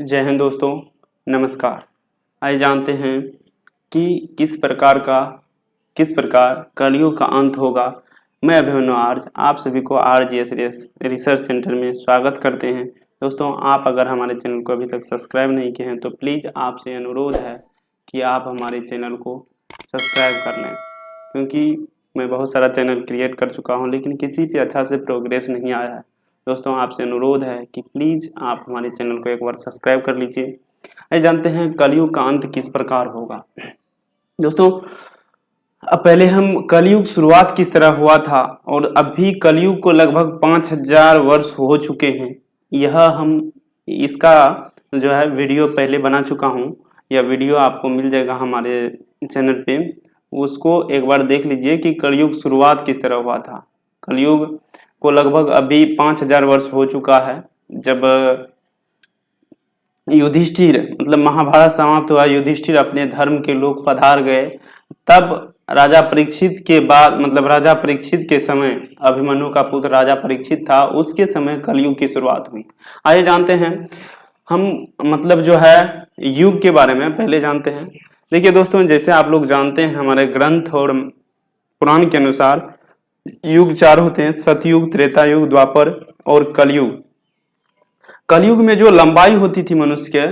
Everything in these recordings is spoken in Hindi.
जय हिंद दोस्तों, नमस्कार। आइए जानते हैं कि किस प्रकार कलयुग का अंत होगा। मैं अभिमन्यु आर्ज आप सभी को RGS रिसर्च सेंटर में स्वागत करते हैं। दोस्तों, आप अगर हमारे चैनल को अभी तक सब्सक्राइब नहीं किए हैं तो प्लीज़ आपसे अनुरोध है कि आप हमारे चैनल को सब्सक्राइब कर लें, क्योंकि मैं बहुत सारा चैनल क्रिएट कर चुका हूं लेकिन किसी पे अच्छा से प्रोग्रेस नहीं आया है। दोस्तों, आपसे अनुरोध है कि प्लीज़ आप हमारे चैनल को एक बार सब्सक्राइब कर लीजिए। आइए जानते हैं कलयुग का अंत किस प्रकार होगा। दोस्तों, अब पहले हम कलयुग शुरुआत किस तरह हुआ था और अभी कलयुग को लगभग 5000 वर्ष हो चुके हैं। यह हम इसका जो है वीडियो पहले बना चुका हूँ। यह वीडियो आपको मिल जाएगा हमारे चैनल पे, उसको एक बार देख लीजिए कि कलयुग शुरुआत किस तरह हुआ था। कलयुग को लगभग अभी 5000 वर्ष हो चुका है। जब युधिष्ठिर मतलब महाभारत समाप्त हुआ, युधिष्ठिर अपने धर्म के लोग पधार गए, तब राजा परीक्षित के बाद मतलब राजा परीक्षित के समय, अभिमन्यु का पुत्र राजा परीक्षित था, उसके समय कलयुग की शुरुआत हुई। आइए जानते हैं हम मतलब जो है युग के बारे में पहले जानते हैं। देखिए दोस्तों, जैसे आप लोग जानते हैं हमारे ग्रंथ और पुराण के अनुसार युग 4 होते हैं: सतयुग, त्रेता युग, द्वापर और कलयुग। कलयुग में जो लंबाई होती थी मनुष्य के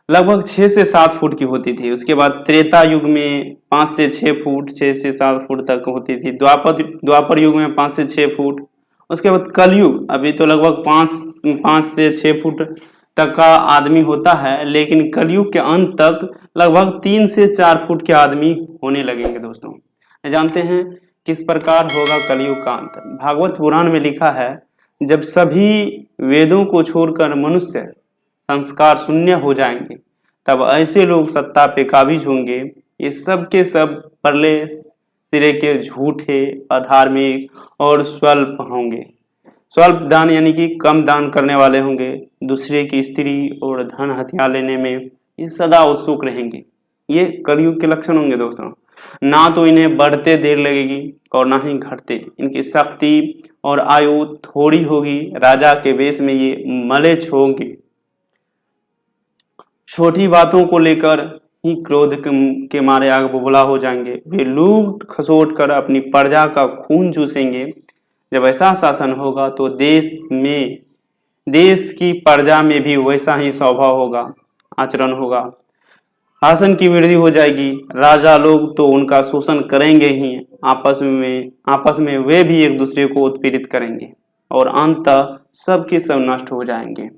लगभग 6 से 7 फुट की होती थी। उसके बाद त्रेता युग में 5 से 6 फुट, 6 से 7 फुट तक होती थी। द्वापर युग में 5 से 6 फुट। उसके बाद कलयुग अभी तो लगभग 5 से 6 फुट तक का आदमी होता है, लेकिन कलयुग के अंत तक लगभग 3 से 4 फुट के आदमी होने लगेंगे। दोस्तों, जानते हैं किस प्रकार होगा कलयुग का अंत। भागवत पुराण में लिखा है, जब सभी वेदों को छोड़कर मनुष्य संस्कार शून्य हो जाएंगे, तब ऐसे लोग सत्ता पे काबिज होंगे। ये सब के सब परले सिरे के झूठे, अधार्मिक और स्वल्प होंगे। स्वल्प दान यानी कि कम दान करने वाले होंगे। दूसरे की स्त्री और धन हथियार लेने में ये सदा उत्सुक रहेंगे। ये कलयुग के लक्षण होंगे। दोस्तों, ना तो इन्हें बढ़ते देर लगेगी और ना ही घटते। इनकी शक्ति और आयु थोड़ी होगी। राजा के वेश में ये मलेच्छ होंगे। छोटी बातों को लेकर ही क्रोध के मारे आग बबूला हो जाएंगे। वे लूट खसोट कर अपनी प्रजा का खून चूसेंगे। जब ऐसा शासन होगा तो देश की प्रजा में भी वैसा ही स्वभाव होगा, आचरण होगा। शासन की वृद्धि हो जाएगी। राजा लोग तो उनका शोषण करेंगे ही, आपस में वे भी एक दूसरे को उत्पीड़ित करेंगे और अंततः सबके सब नष्ट हो जाएंगे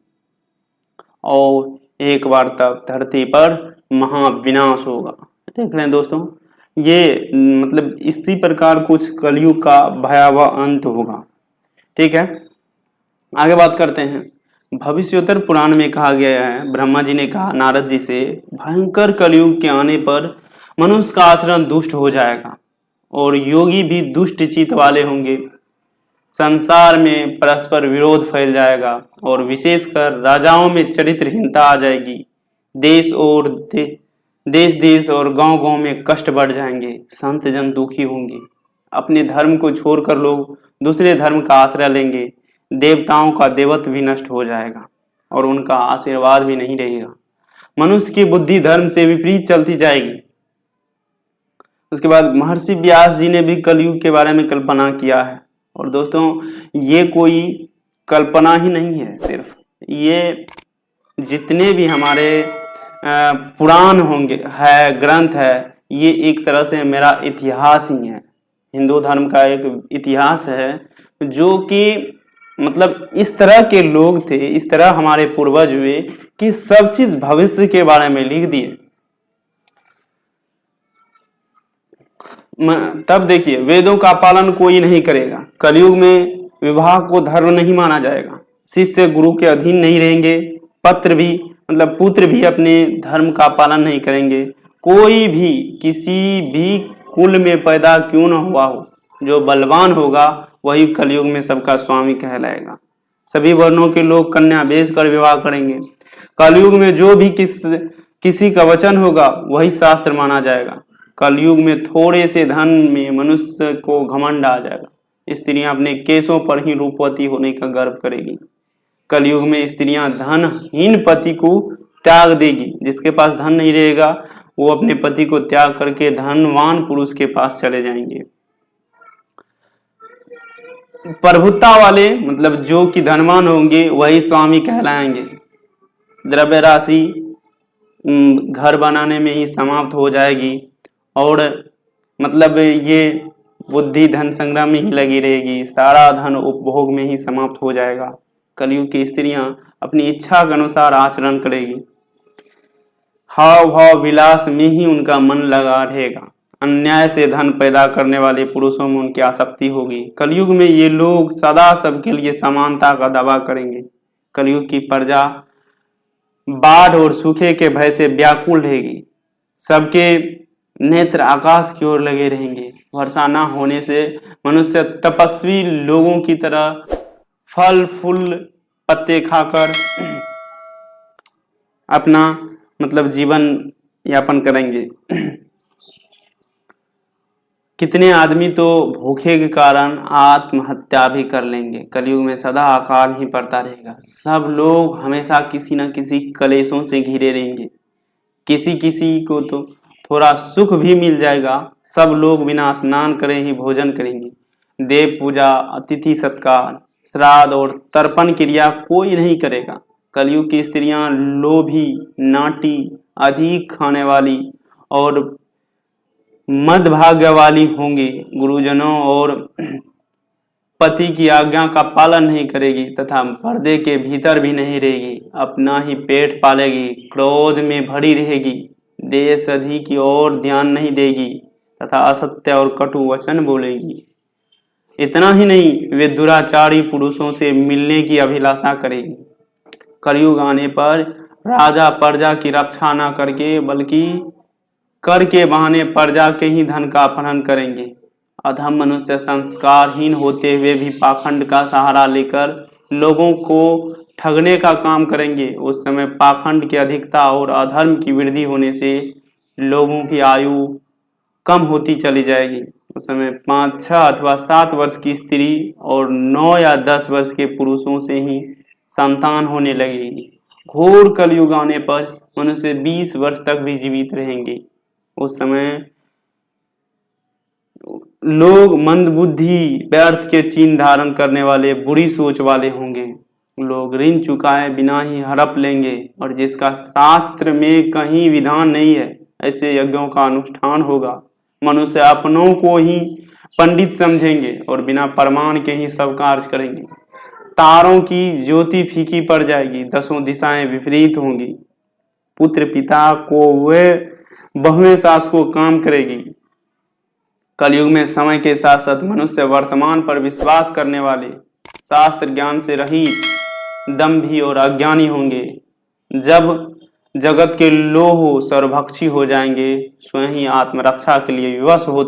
और एक बार तब धरती पर महाविनाश होगा। देख रहे हैं दोस्तों, ये मतलब इसी प्रकार कुछ कलयुग का भयावह अंत होगा। ठीक है, आगे बात करते हैं। भविष्योत्तर पुराण में कहा गया है, ब्रह्मा जी ने कहा नारद जी से, भयंकर कलयुग के आने पर मनुष्य का आचरण दुष्ट हो जाएगा और योगी भी दुष्ट चित्त वाले होंगे। संसार में परस्पर विरोध फैल जाएगा और विशेषकर राजाओं में चरित्रहीनता आ जाएगी। देश और गांव-गांव में कष्ट बढ़ जाएंगे। संत जन दुखी होंगे। अपने धर्म को छोड़कर लोग दूसरे धर्म का आश्रय लेंगे। देवताओं का देवत्व भी नष्ट हो जाएगा और उनका आशीर्वाद भी नहीं रहेगा। मनुष्य की बुद्धि धर्म से विपरीत चलती जाएगी। उसके बाद महर्षि व्यास जी ने भी कलयुग के बारे में कल्पना किया है। और दोस्तों, ये कोई कल्पना ही नहीं है, सिर्फ ये जितने भी हमारे पुराण होंगे है, ग्रंथ है, ये एक तरह से मेरा इतिहास ही है। हिंदू धर्म का एक इतिहास है जो कि मतलब इस तरह के लोग थे, इस तरह हमारे पूर्वज हुए कि सब चीज भविष्य के बारे में लिख दिए। तब देखिए, वेदों का पालन कोई नहीं करेगा। कलयुग में विवाह को धर्म नहीं माना जाएगा। शिष्य गुरु के अधीन नहीं रहेंगे। पुत्र भी अपने धर्म का पालन नहीं करेंगे। कोई भी किसी भी कुल में पैदा क्यों न हुआ हो, जो बलवान होगा वही कलयुग में सबका स्वामी कहलाएगा। सभी वर्णों के लोग कन्या बेच कर विवाह करेंगे। कलयुग में जो भी किसी का वचन होगा वही शास्त्र माना जाएगा। कलयुग में थोड़े से धन में मनुष्य को घमंड आ जाएगा। स्त्रियां अपने केशों पर ही रूपवती होने का गर्व करेगी। कलयुग में स्त्रियां धनहीन पति को त्याग देगी। जिसके पास धन नहीं रहेगा वो अपने पति को त्याग करके धनवान पुरुष के पास चले जाएंगे। प्रभुता वाले मतलब जो कि धनवान होंगे वही स्वामी कहलाएंगे। द्रव्य राशि घर बनाने में ही समाप्त हो जाएगी और मतलब ये बुद्धि धन संग्रह में ही लगी रहेगी, सारा धन उपभोग में ही समाप्त हो जाएगा। कलयुग की स्त्रियां अपनी इच्छा के अनुसार आचरण करेगी, हाव भाव विलास में ही उनका मन लगा रहेगा। अन्याय से धन पैदा करने वाले पुरुषों में उनकी आसक्ति होगी। कलयुग में ये लोग सदा सबके लिए समानता का दावा करेंगे। कलयुग की प्रजा बाढ़ और सूखे के भय से व्याकुल रहेगी। सबके नेत्र आकाश की ओर लगे रहेंगे। वर्षा न होने से मनुष्य तपस्वी लोगों की तरह फल फूल पत्ते खाकर अपना मतलब जीवन यापन करेंगे। कितने आदमी तो भूखे के कारण आत्महत्या भी कर लेंगे। कलयुग में सदा अकाल ही पड़ता रहेगा। सब लोग हमेशा किसी न किसी कलेशों से घिरे रहेंगे। किसी किसी को तो थोड़ा सुख भी मिल जाएगा। सब लोग बिना स्नान करे ही भोजन करेंगे। देव पूजा, अतिथि सत्कार, श्राद्ध और तर्पण क्रिया कोई नहीं करेगा। कलयुग की स्त्रियां लोभी, नाटी, अधिक खाने वाली और मदभाग्य वाली होंगी। गुरुजनों और पति की आज्ञा का पालन नहीं करेगी तथा पर्दे के भीतर भी नहीं रहेगी। अपना ही पेट पालेगी, क्रोध में भरी रहेगी, देश अधिक की ओर ध्यान नहीं देगी तथा असत्य और कटु वचन बोलेगी। इतना ही नहीं, वे दुराचारी पुरुषों से मिलने की अभिलाषा करेगी। कलयुग आने पर राजा प्रजा की रक्षा न करके बल्कि कर के बहाने प्रजा के ही धन का अपहरण करेंगे। अधम मनुष्य संस्कारहीन होते हुए भी पाखंड का सहारा लेकर लोगों को ठगने का काम करेंगे। उस समय पाखंड की अधिकता और अधर्म की वृद्धि होने से लोगों की आयु कम होती चली जाएगी। उस समय 5, 6 अथवा 7 वर्ष की स्त्री और 9 या 10 वर्ष के पुरुषों से ही संतान होने लगेगी। घोर कलयुग आने पर मनुष्य 20 वर्ष तक भी जीवित रहेंगे। उस समय लोग मंदबुद्धि, व्यर्थ के चिन्ह धारण करने वाले, बुरी सोच वाले होंगे। लोग ऋण चुकाए बिना ही हड़प लेंगे और जिसका शास्त्र में कहीं विधान नहीं है ऐसे यज्ञों का अनुष्ठान होगा। मनुष्य अपनों को ही पंडित समझेंगे और बिना प्रमाण के ही सब कार्य करेंगे। तारों की ज्योति फीकी पड़ जाएगी, 10 दिशाएं विपरीत होंगी। पुत्र पिता को वे बहुएं सास को काम करेगी। कलयुग में समय के साथ साथ मनुष्य वर्तमान पर विश्वास करने वाले, शास्त्र ज्ञान से रहित, दंभी और अज्ञानी होंगे। जब जगत के लोह सर्वभक्षी हो जाएंगे, स्वयं ही आत्मरक्षा के लिए विवश हो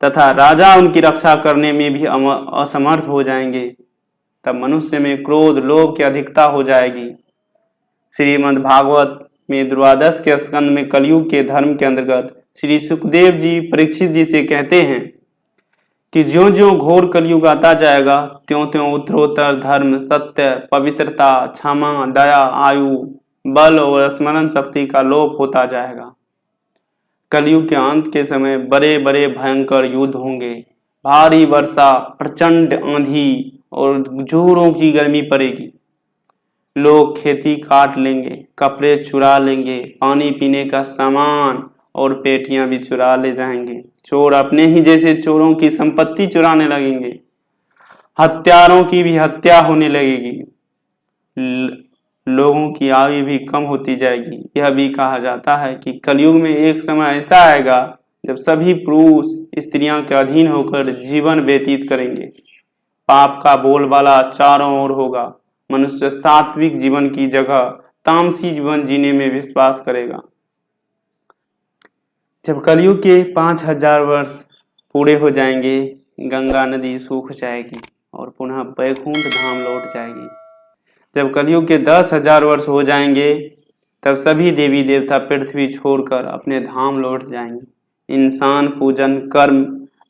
तथा राजा उनकी रक्षा करने में भी असमर्थ हो जाएंगे। तब मनुष्य में क्रोध, लोभ की अधिकता हो जाएगी। श्रीमद् भागवत में द्वादश के स्कंद में कलयुग के धर्म के अंतर्गत श्री सुखदेव जी परीक्षित जी से कहते हैं कि ज्यों ज्यों घोर कलयुग आता जाएगा त्यों त्यों उत्तरोत्तर धर्म, सत्य, पवित्रता, क्षमा, दया, आयु, बल और स्मरण शक्ति का लोप होता जाएगा। कलयुग के अंत के समय बड़े बड़े भयंकर युद्ध होंगे। भारी वर्षा, प्रचंड आंधी और जोरों की गर्मी पड़ेगी। लोग खेती काट लेंगे, कपड़े चुरा लेंगे, पानी पीने का सामान और पेटियां भी चुरा ले जाएंगे। चोर अपने ही जैसे चोरों की संपत्ति चुराने लगेंगे। हत्यारों की भी हत्या होने लगेगी। लोगों की आयु भी कम होती जाएगी। यह भी कहा जाता है कि कलयुग में एक समय ऐसा आएगा जब सभी पुरुष स्त्रियों के अधीन होकर जीवन व्यतीत करेंगे। पाप का बोलबाला चारों ओर होगा। मनुष्य सात्विक जीवन की जगह तामसी जीवन जीने में विश्वास करेगा। जब कलयुग के 5000 वर्ष पूरे हो जाएंगे, गंगा नदी सूख जाएगी और पुनः बैकुंठ धाम लौट जाएगी। जब कलयुग के 10,000 वर्ष हो जाएंगे तब सभी देवी देवता पृथ्वी छोड़कर अपने धाम लौट जाएंगे। इंसान पूजन, कर्म,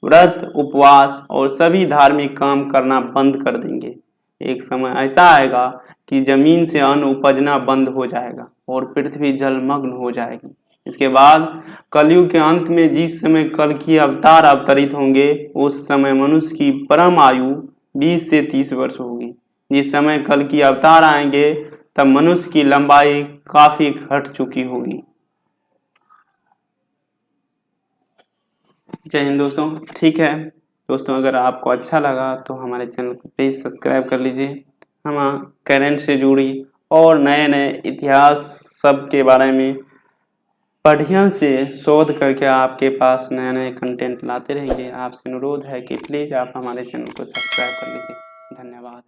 व्रत, उपवास और सभी धार्मिक काम करना बंद कर देंगे। एक समय ऐसा आएगा कि जमीन से अन्न उपजना बंद हो जाएगा और पृथ्वी जलमग्न हो जाएगी। इसके बाद कलयुग के अंत में जिस समय कल की अवतार अवतरित होंगे उस समय मनुष्य की परम आयु 20 से 30 वर्ष होगी। जिस समय कल की अवतार आएंगे तब मनुष्य की लंबाई काफी घट चुकी होगी। जय हिंद दोस्तों। ठीक है दोस्तों, अगर आपको अच्छा लगा तो हमारे चैनल को प्लीज़ सब्सक्राइब कर लीजिए। हम करंट से जुड़ी और नए नए इतिहास सब के बारे में बढ़िया से शोध करके आपके पास नए नए कंटेंट लाते रहेंगे। आपसे अनुरोध है कि प्लीज़ आप हमारे चैनल को सब्सक्राइब कर लीजिए। धन्यवाद।